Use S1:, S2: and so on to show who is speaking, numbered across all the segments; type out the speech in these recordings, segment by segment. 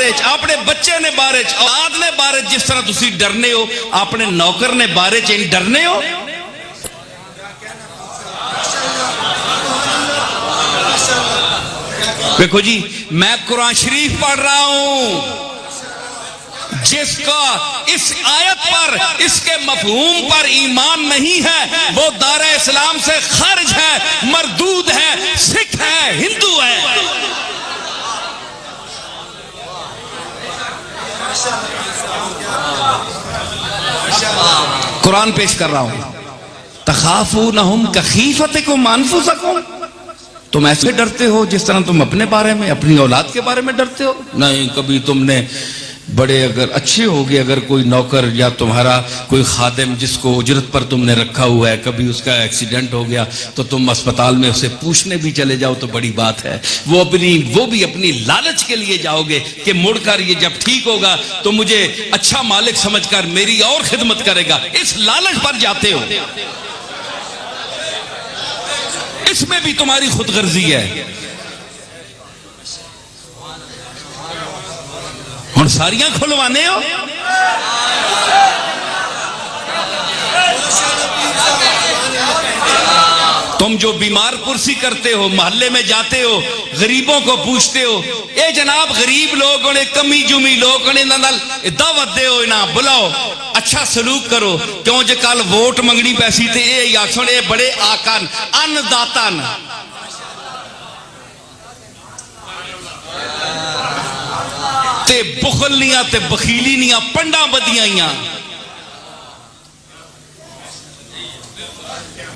S1: बारे च, अपने बच्चे ने बारे च, औलाद ने बारे च जिस तरह तुसी डरने हो, अपने नौकर ने बारे च डरने हो। देखो जी, मैं कुरान शरीफ पढ़ रहा हूं, जिसका इस आयत पर, इसके मफहूम पर ईमान नहीं है, वो दारा इस्लाम से खारिज है, मरदूद है, सिख है, हिंदू है। कुरान पेश कर रहा हूं, तखाफूनहुम कखीफतिकुम अनफुसकुम, तुम ऐसे डरते हो जिस तरह तुम अपने बारे में, अपनी औलाद के बारे में डरते हो। नहीं, कभी तुमने बड़े अगर अच्छे हो गए, अगर कोई नौकर या तुम्हारा कोई खादिम जिसको उजरत पर तुमने रखा हुआ है, कभी उसका एक्सीडेंट हो गया तो तुम अस्पताल में उसे पूछने भी चले जाओ तो बड़ी बात है। वो भी अपनी लालच के लिए जाओगे कि मुड़कर ये जब ठीक होगा तो मुझे अच्छा मालिक समझकर मेरी और खिदमत करेगा, इस लालच पर जाते हो। इसमें भी तुम्हारी खुदगर्जी है। हुण सारियां खुलवाने हो। तुम जो बीमार पुरसी करते हो, मोहल्ले में जाते हो, गरीबों को पूछते हो, ए जनाब गरीब लोग होने, कमी जुमी लोग होने, दावत दो, ना बुलाओ, अच्छा सलूक करो। क्यों जे कल वोट मंगनी पैसी ते ये आखन ये बड़े आकन अन्नदातन, ते बुखलनियां ते बखीलीनियां पंडा बदियां।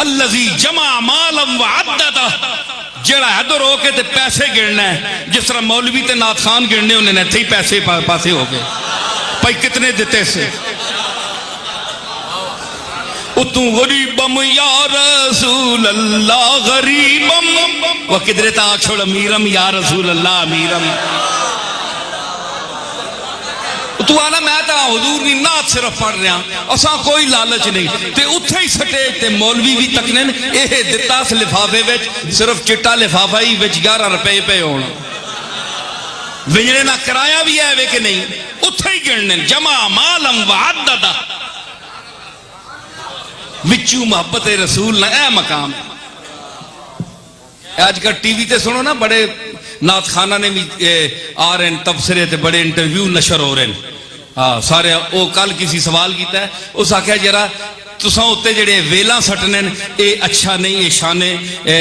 S1: अल्लज़ी जमा मालम व अद्ददा, जेड़ा इधर होके ते पैसे गिनना है, जिस तरह मौलवी ते नाथ खान गिनने होने ने, थे पैसे पासे हो गए, भाई कितने दिते से। तू गरीबम या रसूल अल्लाह गरीबम, वह किधरे तक छोड़ अमीरम या रसूल अल्लाह अमीरम। तू आना मैं तो हुजूर दी नात सिर्फ पढ़ रहा, असा कोई लालच नहीं। ते उत्थे ही स्टेज ते मौलवी भी तकने ये दिता इस लिफाफे विच, सिर्फ चिट्टा लिफाफा ही विच 11 रुपए पे होण, विजड़े ना किराया भी है वे कि नहीं, उत्थे ही गिनने जमा मालम व अद्ददा, विचू मोहब्बत रसूल ना ए मकाम। आजकल टीवी ते सुनो ना, बड़े नाथ खाना ने भी आ रहे हैं तबसरे ते, बड़े इंटरव्यू नशर हो रहे हैं। हाँ सारे, वो कल किसी सवाल किया है, उस आख्या जरा तुसा उत्ते जेड़े वेला सटने ये अच्छा नहीं, ये शाने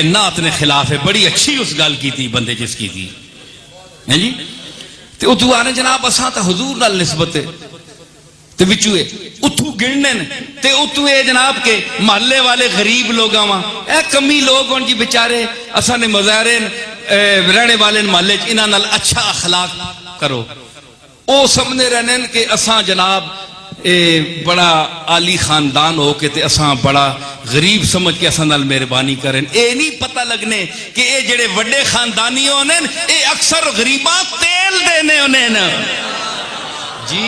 S1: नात ने खिलाफ है। बड़ी अच्छी उस गल की थी बंदे जिसकी थी है जी। तो तू आने जनाब असा तो हुजूर नाल निस्बत है, ते विचू उतू गिनने ते उतू ये जनाब के महल्ले वाले गरीब लोग ए कमी लोग हों जी बेचारे, असा ने मजारे रहने वाले महल्ले इन्हां नाल अच्छा अखलाक करो। ओ समझने रहने कि असा जनाब ए बड़ा आली खानदान हो के ते असा बड़ा गरीब समझ के असा नाल मेहरबानी करें। ए नहीं पता लगने कि ये जेड़े वड्डे खानदानी होने ये अक्सर गरीबा तेल देने होने जी,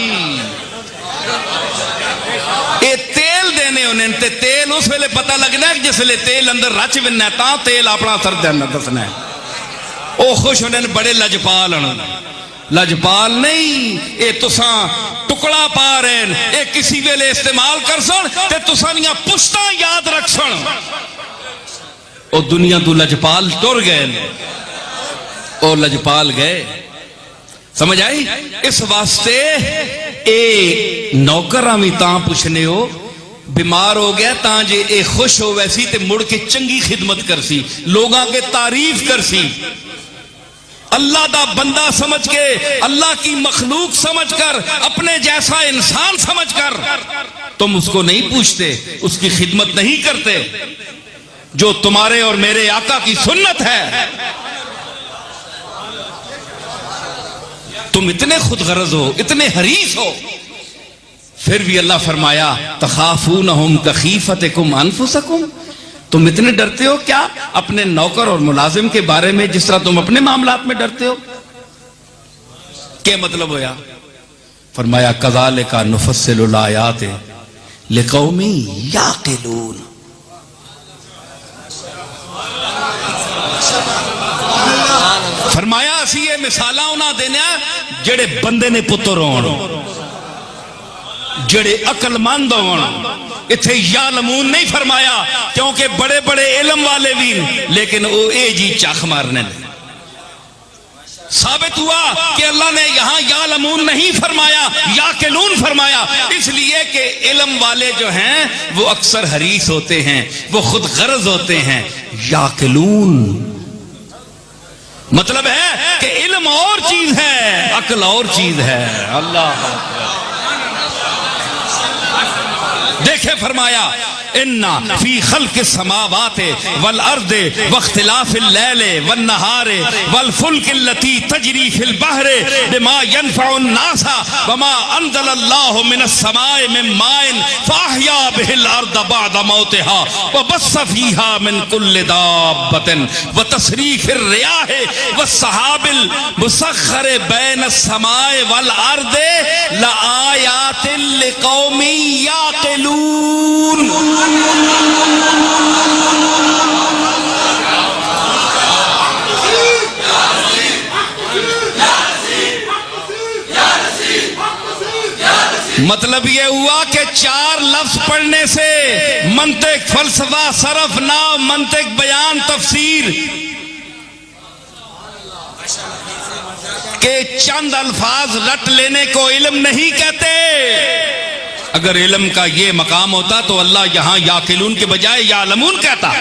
S1: ये तेल देने होने ते तेल उस वेले पता लगना है जिसले तेल अंदर रच बिनना ता तेल अपना असर दसना है। वो खुश होने बड़े लजपाल, लजपाल नहीं, ये तुसा टुकड़ा पा रहे हैं, ये किसी वेले इस्तेमाल कर सन ते तुसा दियां पुश्तां याद रख सन। ओ दुनिया तू लजपाल टुर गए, ओ लजपाल गए, समझ आई। इस वास्ते ए नौकरां भी तां पुछने हो, बीमार हो गया तां जे ए खुश हो वैसी ते मुड़ के चंगी खिदमत कर सी, लोगों के तारीफ कर सी, अल्लाह दा बंदा समझ के, अल्लाह की मखलूक समझ कर, अपने जैसा इंसान समझ कर तुम उसको नहीं पूछते, उसकी खिदमत नहीं करते जो तुम्हारे और मेरे आका की सुन्नत है। तुम इतने खुदगर्ज हो, इतने हरीस हो, फिर भी अल्लाह फरमाया तखाफूनहुम कखीफतिकुम अनफुसकुम, तुम इतने डरते हो क्या अपने नौकर और मुलाजिम के बारे में जिस तरह तुम अपने मामलात में डरते हो। क्या मतलब होया? फरमाया कज़ालिका नुफ़स्सिलुल आयाति लिक़ौमी याक़िलून। फरमाया असी ये मिसालां उन्हां देने जेड़े बंदे ने पुत्र होण, जेड़े अकलमंद होण। इत्थे यालमून नहीं फरमाया क्योंकि बड़े बड़े इलम वाले भी, लेकिन वो ए जी चख मारने साबित हुआ कि अल्लाह ने यहां यालमून नहीं फरमाया, याकिलून फरमाया, इसलिए कि इल्म वाले जो हैं वो अक्सर हरीस होते हैं, वो खुद गर्ज होते हैं। याकिलून मतलब है कि इल्म और चीज है, अक्ल और चीज है। अल्लाह देखे फरमाया इन्ना फी खल्क़िस समावाति वल अर्दि वख्तिलाफिल लैलि वन नहारि वल फुल्किल्लती तजरी फिल बहरि बिमा यनफ़उन नासा वमा अंज़लल्लाहु मिनस समाइ मिन माइन फ़अहया बिहिल अर्द बअद मौतिहा व बस्स फ़ीहा मिन कुल्लि दाब्बतिन व तसरीफ़िर रियाहि वस्सहाबिल मुसख्खरि बैनस समाइ वल अर्दि लआयातिन लिक़ौमिन याक़िलून। मतलब यह हुआ कि 4 लफ्ज पढ़ने से मंतिक, फलसफा, सरफ, नाव, मंतिक, बयान, तफसीर के चंद अल्फाज रट लेने को इल्म नहीं कहते। अगर इल्म का ये मकाम होता तो अल्लाह यहां याकिलून के बजाय यालमून कहता।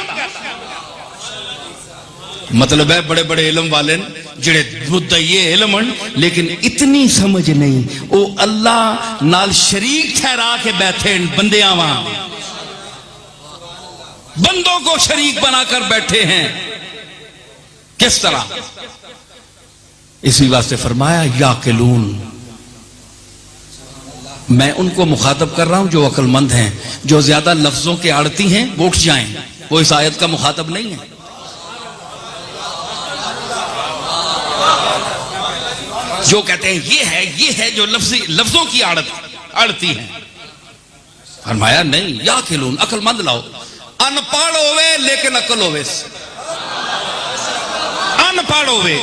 S1: मतलब है बड़े बड़े इल्म वाले जिहड़े मुद्दई इल्म लेकिन इतनी समझ नहीं, वो अल्लाह नाल शरीक ठहरा के बैठे बंदियां वां, बंदों को शरीक बनाकर बैठे हैं। किस तरह? इसी वास्ते फरमाया याकिलून। मैं उनको मुखातब कर रहा हूं जो अक्लमंद हैं, जो ज्यादा लफ्जों के आड़ती हैं वो उठ जाएं, वो इस आयत का मुखातब नहीं है। जो कहते हैं ये है जो लफ्जों की आड़ती है। फरमाया नहीं, याकिलून, अक्लमंद लाओ। अनपढ़ होवे लेकिन अकल होवे, अनपढ़ होवे,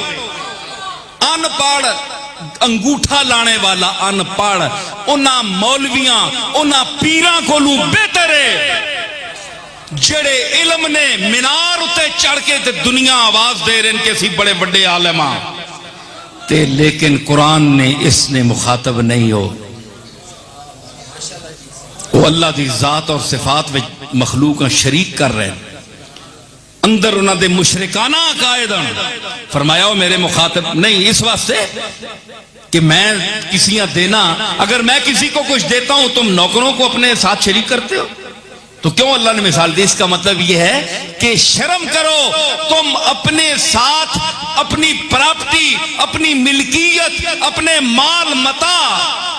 S1: अनपढ़ अंगूठा लाने वाला अनपढ़ उन्हां मौलवियां उन्हां पीरां कोलू बेहतर है जेड़े इल्म ने मीनार उते चढ़ के ते दुनिया आवाज दे रहे कि असीं बड़े बड़े आलिम हां ते, लेकिन कुरान ने इसने मुखातब नहीं हो। वो अल्लाह दी जात और सिफात में मखलूक शरीक कर रहे हैं, अंदर उन्होंने मुशरिकाना अकायद। फरमाया वो मेरे मुखातब नहीं, इस वास्ते कि मैं किसी देना, अगर मैं किसी को कुछ देता हूं तुम नौकरों को अपने साथ शरीक करते हो, तो क्यों अल्लाह ने मिसाल दी? इसका मतलब यह है कि शर्म करो, तुम अपने साथ अपनी प्रॉपर्टी, अपनी मिल्कियत, अपने माल मता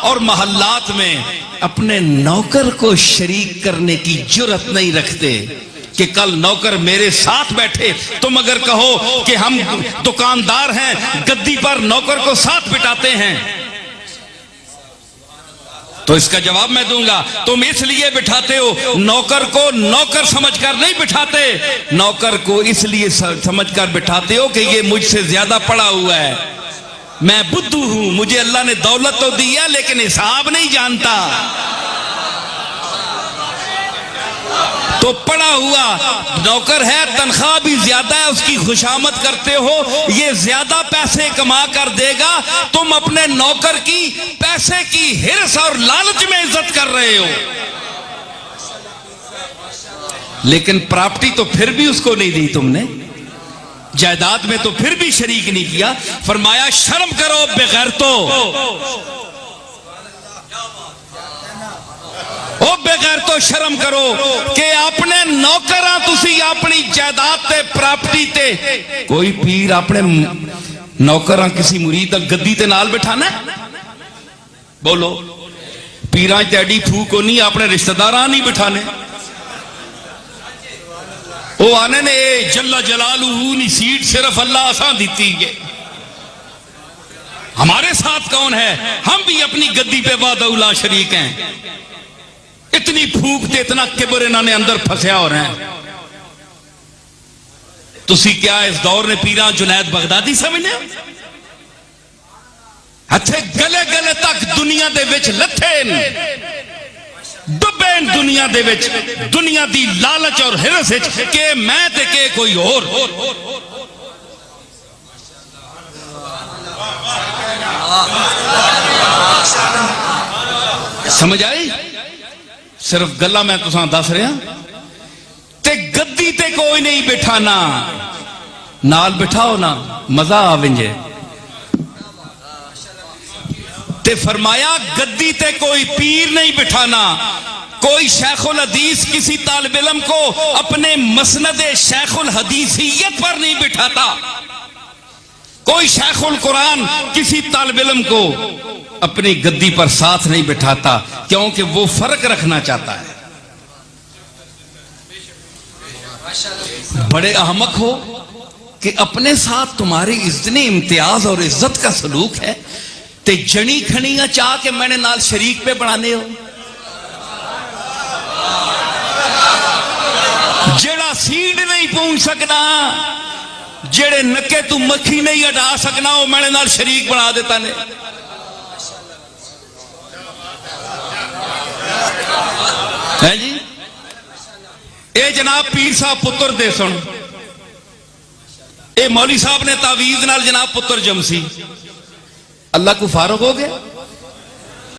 S1: और महल्लात में अपने नौकर को शरीक करने की जुर्रत नहीं रखते कि कल नौकर मेरे साथ बैठे। तुम अगर कहो कि हम दुकानदार हैं, गद्दी पर नौकर को साथ बिठाते हैं, तो इसका जवाब मैं दूंगा, तुम इसलिए बिठाते हो, नौकर को नौकर समझकर नहीं बिठाते, नौकर को इसलिए समझकर बिठाते हो कि ये मुझसे ज्यादा पढ़ा हुआ है, मैं बुद्धू हूं, मुझे अल्लाह ने दौलत तो दी है लेकिन हिसाब नहीं जानता। तो पढ़ा हुआ नौकर है, तनख्वाह भी ज्यादा है, उसकी खुशामद करते हो, ये ज्यादा पैसे कमा कर देगा, तुम अपने नौकर की पैसे की हिर्स और लालच में इज्जत कर रहे हो, लेकिन प्रॉपर्टी तो फिर भी उसको नहीं दी तुमने, जायदाद में तो फिर भी शरीक नहीं किया। फरमाया शर्म करो बेगैरतो, ओ बेगैरतो शर्म करो कि अपने नौकरां तुसी अपनी जायदाद ते प्रॉपर्टी ते, कोई पीर अपने नौकरां किसी मुरीद गद्दी ते नाल बिठाना? बोलो, पीरां च एडी फूक नहीं, अपने रिश्तेदारां नहीं बिठाने। वो आने ने जल्ला जलालहू नी सीट सिर्फ अल्लाह असां दीती है, हमारे साथ कौन है, हम भी अपनी गद्दी पे वादउला शरीक हैं। इतनी फूक ते इतना किबर इन्होंने अंदर फंसया हो रहा है। तुसी क्या इस दौर ने पीरा जुनैद बगदादी समझने? हथे गले गले तक दुनिया दे विच लथे डुबे दुनिया दे विच दुनिया दी लालच और हिरस विच के मैं ते के कोई और समझ आई सिर्फ गल्ला मैं तुसां दस रहा ते गद्दी ते कोई नहीं बिठाना नाल बिठाओ ना मजा आवेंगे ते फरमाया गद्दी ते कोई पीर नहीं बिठाना कोई शेखुल हदीस किसी तालिब इल्म को अपने मसनद शेखुल हदीसियत पर नहीं बिठाता कोई शेखुल कुरान किसी तालिब इल्म को अपनी गद्दी पर साथ नहीं बिठाता क्योंकि वो फर्क रखना चाहता है बड़े अहमक हो कि अपने साथ तुम्हारी इतनी इम्तियाज और इज्जत का सलूक है ते जनी खनिया चाह के मैंने नाल शरीक पे बनाने हो जेड़ा सीड नहीं पहुंच सकना जेड़े नके तू मक्खी नहीं हटा सकना वो मैंने नाल शरीक बना देता ने है जी ए जनाब पीर साहब पुत्र दे सुन ए मौली साहब ने तावीज नाल जनाब पुत्र जमसी अल्लाह को फारूक हो गया